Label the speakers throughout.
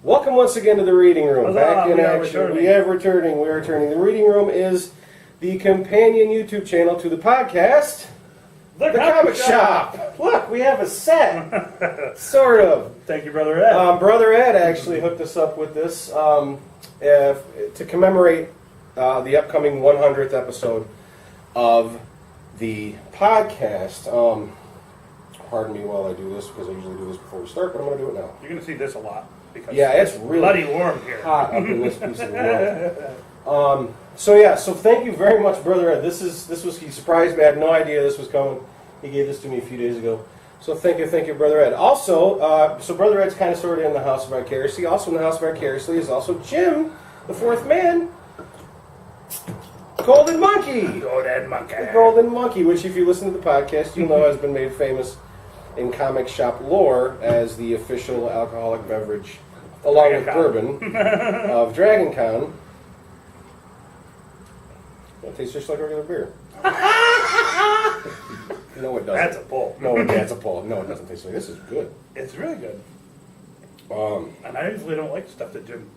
Speaker 1: Welcome once again to the Reading Room.
Speaker 2: Huzzah,
Speaker 1: Back in
Speaker 2: we are
Speaker 1: action.
Speaker 2: returning.
Speaker 1: We are returning. The Reading Room is the companion YouTube channel to the podcast, The Comic Shop. Look, we have a set. Sort of.
Speaker 2: Thank you, Brother Ed.
Speaker 1: Brother Ed actually hooked us up with this to commemorate the upcoming 100th episode of the podcast. Pardon me while I do this, because I usually do this before we start, but I'm going to do it now.
Speaker 2: You're going to see this a lot. Because
Speaker 1: it's really
Speaker 2: bloody warm here.
Speaker 1: hot up in this piece of the world. So thank you very much, Brother Ed. He surprised me. I had no idea this was coming. He gave this to me a few days ago. So thank you, Brother Ed. Also, so Brother Ed's kind of sort of in the house vicariously. Also in the house vicariously is also Jim, the fourth man. Golden Monkey. The Golden Monkey, which if you listen to the podcast, you know has been made famous in comic shop lore as the official alcoholic beverage, along with bourbon, of Dragon Con. It tastes just like regular beer. No, it doesn't.
Speaker 2: That's a pull.
Speaker 1: No, that's a pull. No, it doesn't taste like this. Is good.
Speaker 2: It's really good. And I usually don't like stuff that Jim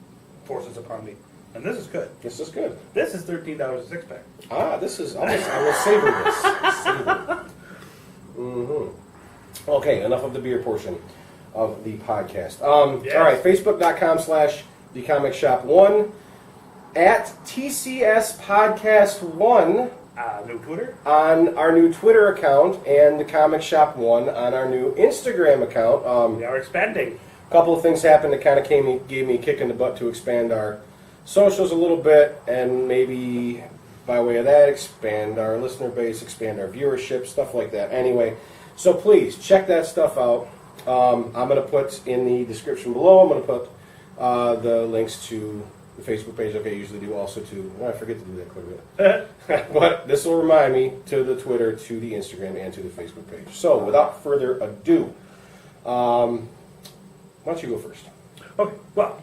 Speaker 2: forces upon me. And this is good.
Speaker 1: This is good.
Speaker 2: This is $13 a six-pack.
Speaker 1: This is... I will savor this. Mm-hmm. Okay, enough of the beer portion of the podcast.
Speaker 2: Yes.
Speaker 1: All right, Facebook.com/The Comic Shop 1, at TCS Podcast 1
Speaker 2: New Twitter?
Speaker 1: on our new Twitter account, and The Comic Shop 1 on our new Instagram account.
Speaker 2: We are expanding.
Speaker 1: A couple of things happened that kind of gave me a kick in the butt to expand our socials a little bit, and maybe by way of that, expand our listener base, expand our viewership, stuff like that. Anyway, so please check that stuff out. I'm going to put in the description below, I'm going to put the links to the Facebook page, like I usually do, also to, I forget to do that quite a bit. But this will remind me to the Twitter, to the Instagram, and to the Facebook page. So without further ado, why don't you go first?
Speaker 2: Okay, well,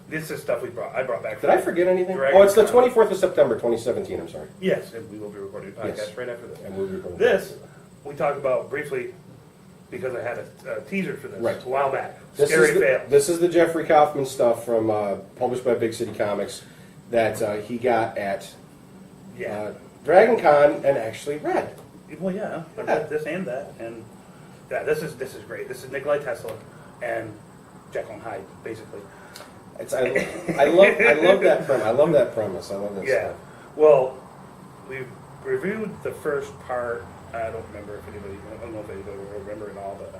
Speaker 2: this is stuff I brought back.
Speaker 1: Did I forget anything?
Speaker 2: Dragon
Speaker 1: It's the
Speaker 2: Con.
Speaker 1: 24th of September, 2017, I'm sorry.
Speaker 2: Yes, and we will be recording a podcast
Speaker 1: Yes.
Speaker 2: right after this.
Speaker 1: And we'll be recording.
Speaker 2: This, we talked about briefly because I had a teaser for this
Speaker 1: Right.
Speaker 2: a while back.
Speaker 1: This
Speaker 2: Scary
Speaker 1: is the,
Speaker 2: fail.
Speaker 1: This is the Jeffery Kaufman stuff from published by Big City Comics that he got at Dragon Con and actually read.
Speaker 2: Well, yeah, I read this and that, and yeah, this is great. This is Nikola Tesla and Jekyll and Hyde, basically.
Speaker 1: I love that premise. I love that premise. I love that stuff.
Speaker 2: Well, we reviewed the first part. I don't remember if anybody. I don't know if anybody will remember it all, but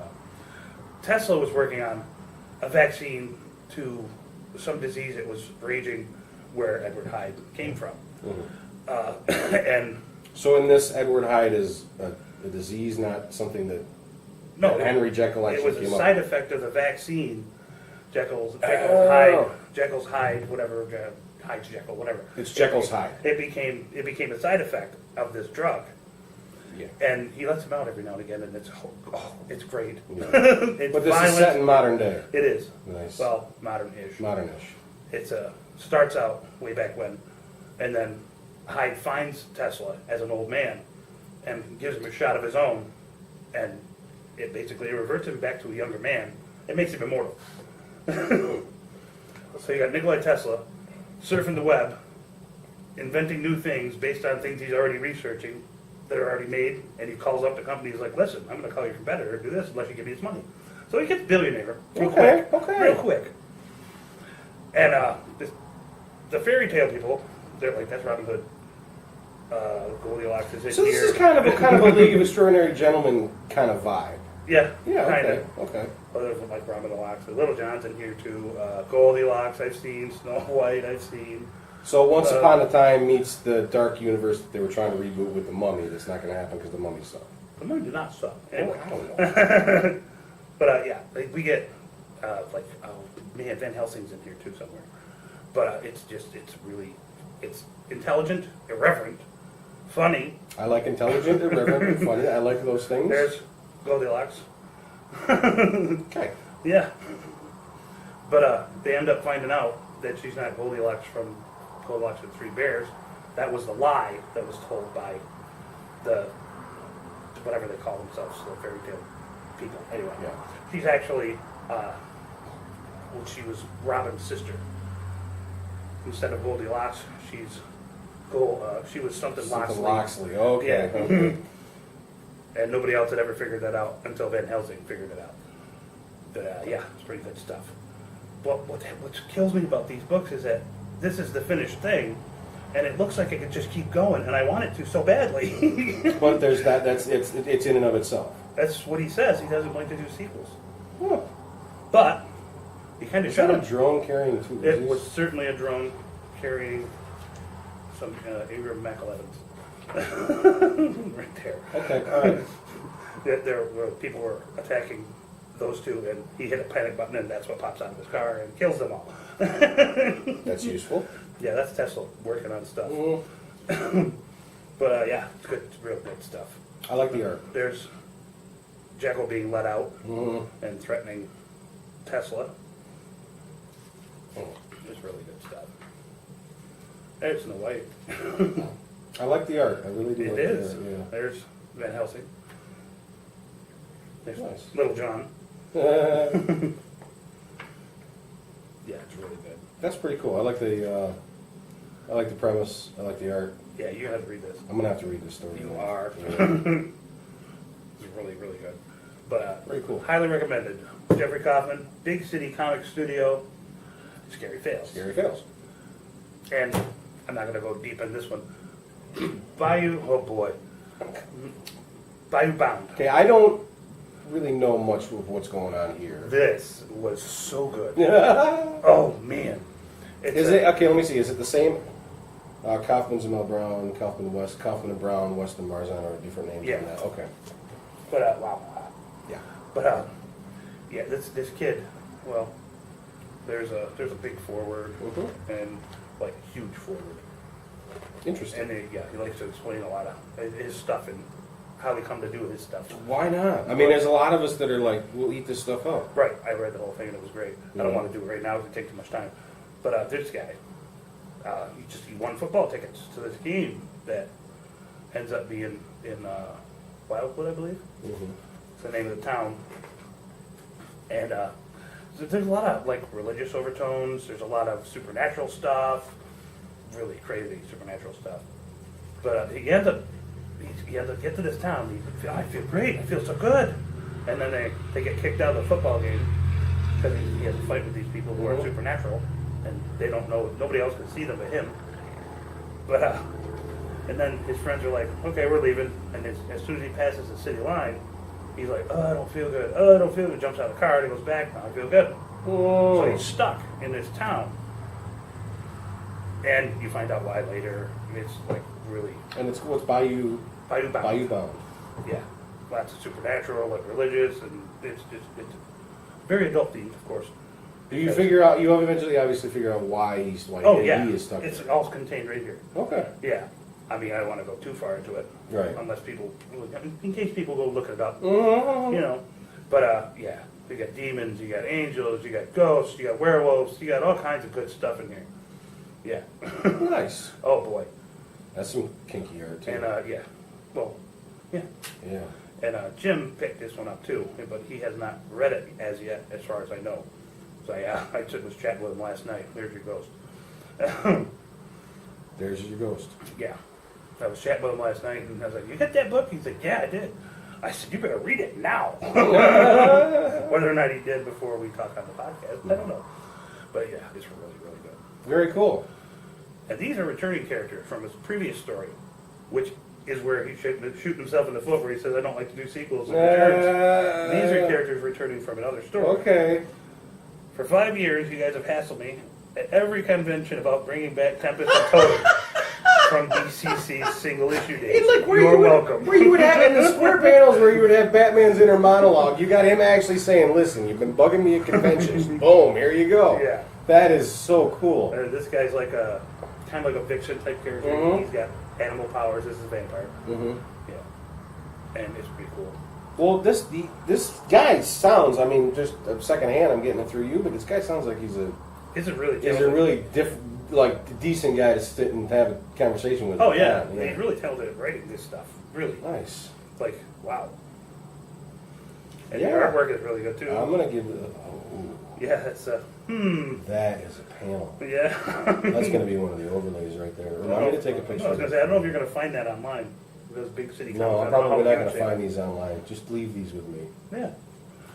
Speaker 2: Tesla was working on a vaccine to some disease that was raging where Edward Hyde came from.
Speaker 1: Mm-hmm.
Speaker 2: And
Speaker 1: so in this, Edward Hyde is a disease, not something that Henry Jekyll actually
Speaker 2: it was
Speaker 1: came
Speaker 2: a
Speaker 1: up
Speaker 2: side
Speaker 1: with.
Speaker 2: effect of the vaccine. Jekyll's Hyde, whatever. Hyde's Jekyll, whatever.
Speaker 1: It's Jekyll's Hyde.
Speaker 2: It became a side effect of this drug.
Speaker 1: Yeah.
Speaker 2: And he lets him out every now and again, and it's great.
Speaker 1: Yeah.
Speaker 2: It's
Speaker 1: But this
Speaker 2: violent.
Speaker 1: is set in modern day.
Speaker 2: It is.
Speaker 1: Nice.
Speaker 2: Well, modern-ish.
Speaker 1: Modern-ish.
Speaker 2: It's starts out way back when, and then Hyde finds Tesla as an old man, and gives him a shot of his own, and it basically reverts him back to a younger man. It makes him immortal. So you got Nikola Tesla surfing the web, inventing new things based on things he's already researching that are already made, and he calls up the company. He's like, "Listen, I'm going to call your competitor, do this unless you give me this money." So he gets billionaire real quick. And the fairy tale people, they're like, "That's Robin Hood." Goldilocks is in
Speaker 1: So this
Speaker 2: here.
Speaker 1: is kind of a League of Extraordinary Gentlemen kind of vibe.
Speaker 2: Yeah,
Speaker 1: Yeah.
Speaker 2: kind
Speaker 1: Okay.
Speaker 2: of. Others like Robin the Locks. Little John's in here too. Goldilocks I've seen. Snow White I've seen.
Speaker 1: So Once Upon a Time meets the dark universe that they were trying to reboot with the Mummy. That's not going to happen because the Mummy sucked.
Speaker 2: The movie did not suck. Anyway.
Speaker 1: I don't know.
Speaker 2: But we get Van Helsing's in here too somewhere. But it's intelligent, irreverent, funny.
Speaker 1: I like intelligent, irreverent, and funny. I like those things.
Speaker 2: There's Goldilocks.
Speaker 1: Okay.
Speaker 2: Yeah. But they end up finding out that she's not Goldilocks from Goldilocks and Three Bears. That was the lie that was told by the whatever they call themselves, the fairy tale people. Anyway,
Speaker 1: Yeah.
Speaker 2: she's actually well, she was Robin's sister. Instead of Goldilocks, she was something Loxley.
Speaker 1: Loxley. Okay.
Speaker 2: Yeah.
Speaker 1: Okay.
Speaker 2: And nobody else had ever figured that out until Van Helsing figured it out. But yeah, it's pretty good stuff. But what kills me about these books is that this is the finished thing, and it looks like it could just keep going, and I want it to so badly.
Speaker 1: But there's that. It's in and of itself.
Speaker 2: That's what he says. He doesn't like to do sequels.
Speaker 1: Huh.
Speaker 2: But he kind of
Speaker 1: Is that
Speaker 2: shut
Speaker 1: a
Speaker 2: him.
Speaker 1: drone carrying two?
Speaker 2: It was certainly a drone carrying some Ingram McElevens. Right there.
Speaker 1: Okay. All right.
Speaker 2: There were people were attacking those two, and he hit a panic button, and that's what pops out of his car and kills them all.
Speaker 1: That's useful.
Speaker 2: Yeah, that's Tesla working on stuff. But yeah, it's good. It's real good stuff.
Speaker 1: I like the art.
Speaker 2: There's Jekyll being let out and threatening Tesla. It's really good stuff. There's Snow White.
Speaker 1: I like the art. I really do.
Speaker 2: It
Speaker 1: like
Speaker 2: is.
Speaker 1: The art,
Speaker 2: There's Van Helsing. There's
Speaker 1: Nice.
Speaker 2: Little John.
Speaker 1: yeah.
Speaker 2: Yeah, it's really good.
Speaker 1: That's pretty cool. I like the premise. I like the art.
Speaker 2: Yeah, you have to read this.
Speaker 1: I'm gonna have to read this story.
Speaker 2: You are.
Speaker 1: Yeah.
Speaker 2: It's really, really good. But
Speaker 1: Very cool.
Speaker 2: highly recommended. Jeffrey Kaufman, Big City Comic Studio, Scary Fails.
Speaker 1: Scary Fails.
Speaker 2: And I'm not going to go deep in this one. Bayou, oh boy. Bayou Bound.
Speaker 1: Okay, I don't really know much of what's going on here.
Speaker 2: This was so good.
Speaker 1: Is
Speaker 2: Oh man.
Speaker 1: it okay? Let me see. Is it the same? Kaufman's Amell Brown, Kaufman and Brown, Weston Marzon are different names.
Speaker 2: Yeah.
Speaker 1: On that. Okay.
Speaker 2: But wow.
Speaker 1: Yeah.
Speaker 2: But yeah, this kid. Well, there's a big forward and like huge forward.
Speaker 1: Interesting.
Speaker 2: And he likes to explain a lot of his stuff and how they come to do his stuff.
Speaker 1: Why not? I mean, there's a lot of us that are like, we'll eat this stuff up.
Speaker 2: Right, I read the whole thing and it was great. I don't want to do it right now because it takes too much time. But this guy, he won football tickets to this game that ends up being in Wildwood, I believe. It's the name of the town. And so there's a lot of like religious overtones. There's a lot of supernatural stuff. Really crazy supernatural stuff. But he ends up get to this town. I feel great. I feel so good. And then they get kicked out of the football game because he has to fight with these people who are supernatural, and they don't know. Nobody else can see them but him. But and then his friends are like, "Okay, we're leaving." And as soon as he passes the city line, he's like, "Oh, I don't feel good. Oh, I don't feel good." Jumps out of the car and he goes back. Now I feel good. So he's stuck in this town. And you find out why later. It's like really.
Speaker 1: And it's Bayou
Speaker 2: Bayou Bound.
Speaker 1: Bayou Bound.
Speaker 2: Yeah, lots of supernatural, like religious, and it's very adult themed, of course.
Speaker 1: Do you figure out? You eventually, obviously, figure out why he is stuck.
Speaker 2: It's
Speaker 1: there.
Speaker 2: all contained right here.
Speaker 1: Okay.
Speaker 2: Yeah, I mean, I don't want to go too far into it,
Speaker 1: Right.
Speaker 2: Unless people, in case people go look it up,
Speaker 1: Mm-hmm.
Speaker 2: you know. But yeah, you got demons, you got angels, you got ghosts, you got werewolves, you got all kinds of good stuff in here. Yeah.
Speaker 1: Nice.
Speaker 2: Oh boy.
Speaker 1: That's some kinky art too.
Speaker 2: And yeah, well, yeah.
Speaker 1: Yeah.
Speaker 2: And Jim picked this one up too, but he has not read it as yet, as far as I know. So I was chatting with him last night. There's your ghost.
Speaker 1: There's your ghost.
Speaker 2: Yeah. I was chatting with him last night, and I was like, "You got that book?" He's like, "Yeah, I did." I said, "You better read it now." Whether or not he did before we talk on the podcast, I don't know. But yeah, it's really, really good.
Speaker 1: Very cool.
Speaker 2: And these are returning characters from his previous story, which is where he shooting himself in the foot, where he says, "I don't like to do sequels and returns." These are characters returning from another story.
Speaker 1: Okay.
Speaker 2: For 5 years, you guys have hassled me at every convention about bringing back Tempest and Totem from BCC's single issue days.
Speaker 1: It's like
Speaker 2: You're welcome.
Speaker 1: Where you would have in the square panels where you would have Batman's inner monologue. You got him actually saying, "Listen, you've been bugging me at conventions. Boom, here you go."
Speaker 2: Yeah.
Speaker 1: That is so cool.
Speaker 2: This guy's like kind of like a Vixen type character.
Speaker 1: Mhm.
Speaker 2: He's got animal powers. This is a vampire.
Speaker 1: Mm-hmm.
Speaker 2: Yeah. And it's pretty cool.
Speaker 1: Well, this guy sounds. I mean, just secondhand, I'm getting it through you, but this guy sounds like he's a really decent guy to sit and have a conversation with.
Speaker 2: Oh yeah, he's really talented at writing this stuff. Really
Speaker 1: nice.
Speaker 2: like wow. And
Speaker 1: Yeah.
Speaker 2: the artwork is really good too.
Speaker 1: I'm gonna give it.
Speaker 2: Yeah, it's a
Speaker 1: That is a panel.
Speaker 2: Yeah.
Speaker 1: That's gonna be one of the overlays right there. Remind me to take a picture.
Speaker 2: I was gonna say I don't know if you're gonna find that online. Those big city.
Speaker 1: No, I'm
Speaker 2: comics, I don't know
Speaker 1: probably
Speaker 2: how
Speaker 1: not gonna
Speaker 2: much
Speaker 1: find these online. Just leave these with me.
Speaker 2: Yeah.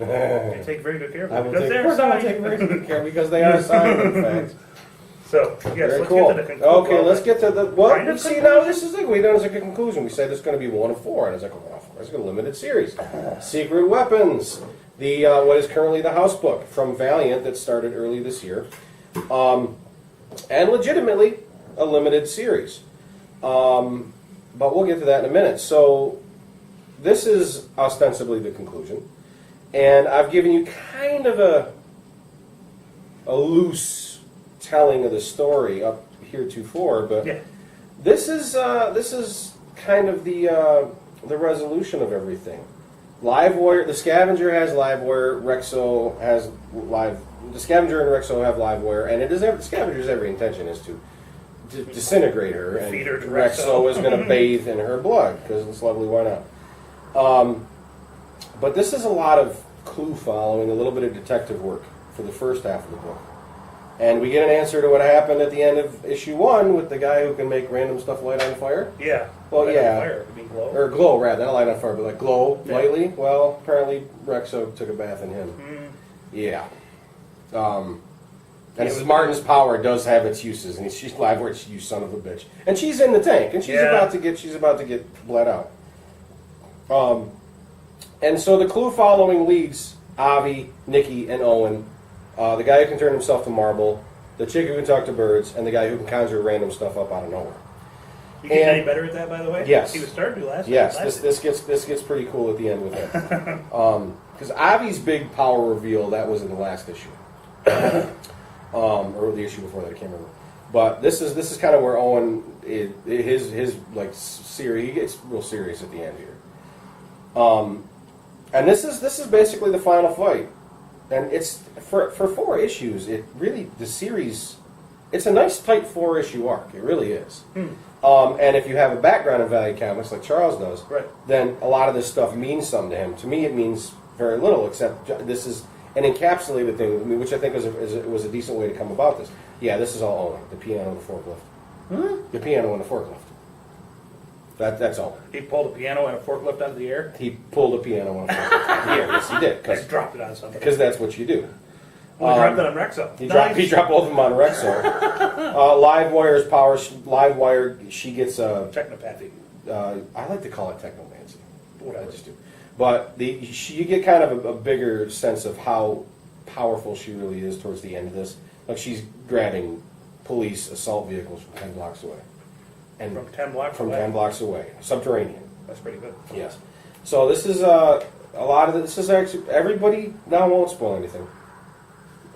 Speaker 1: I
Speaker 2: I take very good care of
Speaker 1: will
Speaker 2: them.
Speaker 1: take,
Speaker 2: Because
Speaker 1: of course
Speaker 2: they're
Speaker 1: I will
Speaker 2: signed.
Speaker 1: take very good care because they are signed, in fact.
Speaker 2: So yes,
Speaker 1: Very
Speaker 2: let's
Speaker 1: cool.
Speaker 2: get to the conclusion.
Speaker 1: Okay, let's get to the. Well,
Speaker 2: Kind
Speaker 1: you
Speaker 2: of
Speaker 1: see,
Speaker 2: conclusion?
Speaker 1: now this is the we done as a conclusion. We said it's going to be 1 of 4, and I was like, well, of course, it's a limited series. Secret Weapons, the what is currently the house book from Valiant that started early this year, and legitimately a limited series. But we'll get to that in a minute. So this is ostensibly the conclusion, and I've given you kind of a loose telling of the story up heretofore, but
Speaker 2: Yeah.
Speaker 1: this is kind of the resolution of everything. Livewire, the Scavenger has Livewire, Rexo has live. The Scavenger and Rexo have Livewire, and it is the Scavenger's every intention is to disintegrate her, and
Speaker 2: Feed her to
Speaker 1: Rexo
Speaker 2: Rexo.
Speaker 1: is going to bathe in her blood because it's lovely. Why not? But this is a lot of clue following, a little bit of detective work for the first half of the book. And we get an answer to what happened at the end of issue 1 with the guy who can make random stuff light on fire.
Speaker 2: Yeah.
Speaker 1: Well,
Speaker 2: Light on
Speaker 1: yeah.
Speaker 2: Fire. I mean, glow.
Speaker 1: Or glow, rather. Not light on fire, but like glow
Speaker 2: Yeah.
Speaker 1: lightly. Well, apparently Rexo took a bath in him. Yeah. And this is Martin's power does have its uses, and she's live where you son of a bitch. And she's in the tank, and she's
Speaker 2: Yeah.
Speaker 1: about to get bled out. And so the clue following leads Avi, Nikki, and Owen. The guy who can turn himself to marble, the chick who can talk to birds, and the guy who can conjure random stuff up out of nowhere.
Speaker 2: You get
Speaker 1: And-
Speaker 2: any better at that, by the way?
Speaker 1: Yes.
Speaker 2: He was starting to last.
Speaker 1: Yes,
Speaker 2: last
Speaker 1: this gets pretty cool at the end with it. Because Avi's big power reveal that was in the last issue, or the issue before that, I can't remember. But this is kind of where Owen his like series he gets real serious at the end here. And this is basically the final fight. And it's for 4 issues. It really the series. It's a nice tight 4-issue arc. It really is. And if you have a background in Valiant Comics like Charles does,
Speaker 2: Right.
Speaker 1: then a lot of this stuff means something to him. To me, it means very little. Except this is an encapsulated thing, which I think was a decent way to come about this. Yeah, this is all Owen. The piano and the forklift. The piano and the forklift. That's all.
Speaker 2: He pulled a piano and a forklift out of the air.
Speaker 1: He pulled a piano on a forklift. Yeah, yes, he did.
Speaker 2: And dropped it on somebody.
Speaker 1: Because that's what you do.
Speaker 2: Well, he dropped it on Rexo.
Speaker 1: He dropped both of them on Rexo. Livewire's power. Livewire, she gets a.
Speaker 2: Technopathy.
Speaker 1: I like to call it technomancy.
Speaker 2: Whatever.
Speaker 1: I just do. But you get kind of a bigger sense of how powerful she really is towards the end of this. Like she's grabbing police assault vehicles from 10 blocks away. And
Speaker 2: From 10 blocks
Speaker 1: from
Speaker 2: away?
Speaker 1: 10 blocks away, subterranean.
Speaker 2: That's pretty good.
Speaker 1: Yes. So this is a lot of this is actually everybody now won't spoil anything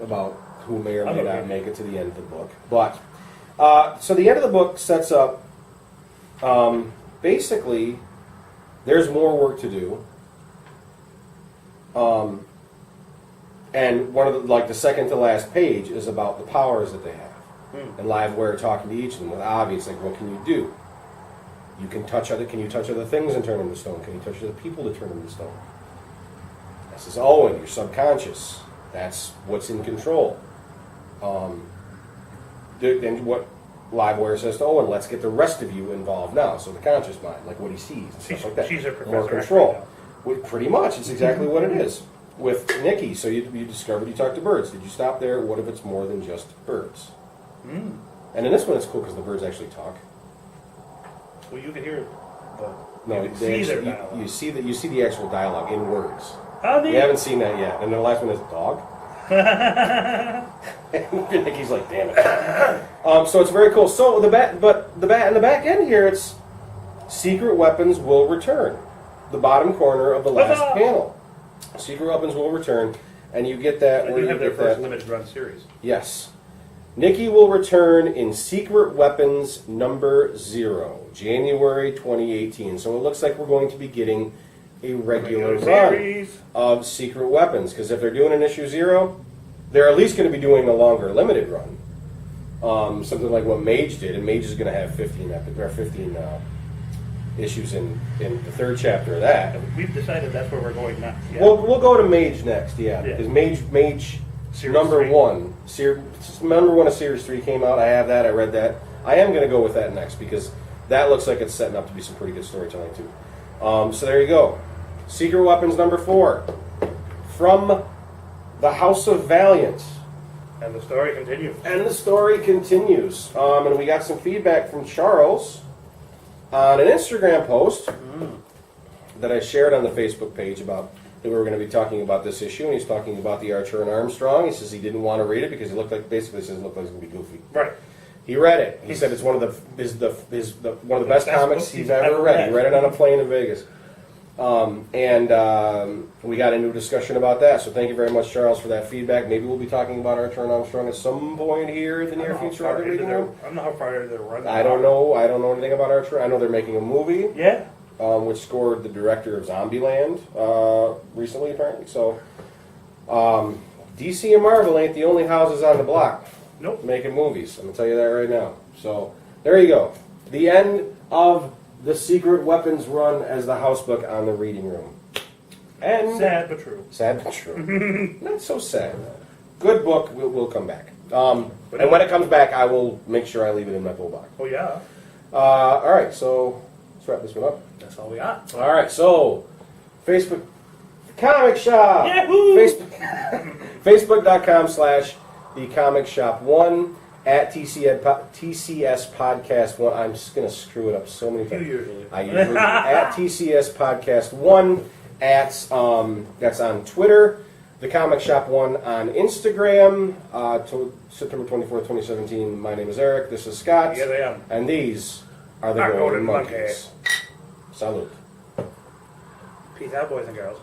Speaker 1: about who may or may
Speaker 2: I'm
Speaker 1: not
Speaker 2: okay.
Speaker 1: make it to the end of the book. But so the end of the book sets up basically there's more work to do. And one of the second to last page is about the powers that they have. And Livewire talking to each of them with Avi, it's like, what can you do? You can touch other. Can you touch other things and turn them to stone? Can you touch other people to turn them to stone? This is Owen, your subconscious. That's what's in control. Then what Livewire says to Owen, let's get the rest of you involved now. So the conscious mind, like what he sees and stuff like that.
Speaker 2: She's a
Speaker 1: More
Speaker 2: Professor X
Speaker 1: control.
Speaker 2: right
Speaker 1: Well, pretty much, it's exactly what it is. With Nikki, so you discovered you talked to birds. Did you stop there? What if it's more than just birds? And in this one, it's cool because the birds actually talk.
Speaker 2: Well, you can hear
Speaker 1: No,
Speaker 2: you can
Speaker 1: they
Speaker 2: see their
Speaker 1: actually,
Speaker 2: dialogue.
Speaker 1: you see the actual dialogue in words.
Speaker 2: How
Speaker 1: We
Speaker 2: neat.
Speaker 1: haven't seen that yet. And the last one is dog. And Nikki's like, damn it. So it's very cool. So in the back end here, it's secret weapons will return. The bottom corner of the last
Speaker 2: Huzzah!
Speaker 1: panel. Secret weapons will return, and you get that.
Speaker 2: They
Speaker 1: where
Speaker 2: do
Speaker 1: you
Speaker 2: have their
Speaker 1: get
Speaker 2: first
Speaker 1: that.
Speaker 2: limited run series.
Speaker 1: Yes. Nikki will return in Secret Weapons number 0, January 2018. So it looks like we're going to be getting a regular run
Speaker 2: series.
Speaker 1: of Secret Weapons. Because if they're doing an issue 0, they're at least going to be doing a longer limited run. Something like what Mage did, and Mage is going to have 15 issues in the third chapter of that.
Speaker 2: We've decided that's where we're going next. Yeah.
Speaker 1: We'll go to Mage next,
Speaker 2: Yeah.
Speaker 1: because Mage
Speaker 2: Series
Speaker 1: number
Speaker 2: 3.
Speaker 1: one, number 1 of Series 3 came out. I have that. I read that. I am going to go with that next because that looks like it's setting up to be some pretty good storytelling too. So there you go. Secret Weapons number 4 from the House of Valiant.
Speaker 2: And the story continues.
Speaker 1: And the story continues. And we got some feedback from Charles on an Instagram post that I shared on the Facebook page about that we were going to be talking about this issue. And he's talking about the Archer and Armstrong. He says he didn't want to read it because it looked like basically says it looked like it's going to be goofy.
Speaker 2: Right.
Speaker 1: He read it. He said it's one of the one of the best comics he's ever read. He read it on a plane in Vegas. We got into a discussion about that. So thank you very much, Charles, for that feedback. Maybe we'll be talking about Archer and Armstrong at some point here in the near future.
Speaker 2: I don't know how far they're running.
Speaker 1: I don't know. I don't know anything about Archer. I know they're making a movie.
Speaker 2: Yeah.
Speaker 1: Which scored the director of Zombieland recently, apparently. So, DC and Marvel ain't the only houses on the block making movies. I'm going to tell you that right now. So, there you go. The end of the Secret Weapons run as the house book on the reading room. And
Speaker 2: sad but true.
Speaker 1: Sad but true. Not so sad. Good book. We'll come back. And when it comes back, I will make sure I leave it in my pull box.
Speaker 2: Oh, yeah.
Speaker 1: All right, so let's wrap this one up.
Speaker 2: That's all we got.
Speaker 1: All right, so Facebook Comic Shop.
Speaker 2: Yahoo!
Speaker 1: Facebook.com/the Comic Shop 1 at TCS Podcast 1. I'm just gonna screw it up so many times. I usually at TCS Podcast 1 at that's on Twitter. The Comic Shop 1 on Instagram. September 24th, 2017. My name is Eric. This is Scott.
Speaker 2: Yes, I am.
Speaker 1: And these are the Golden Monkeys. Salute.
Speaker 2: Peace out, boys and girls.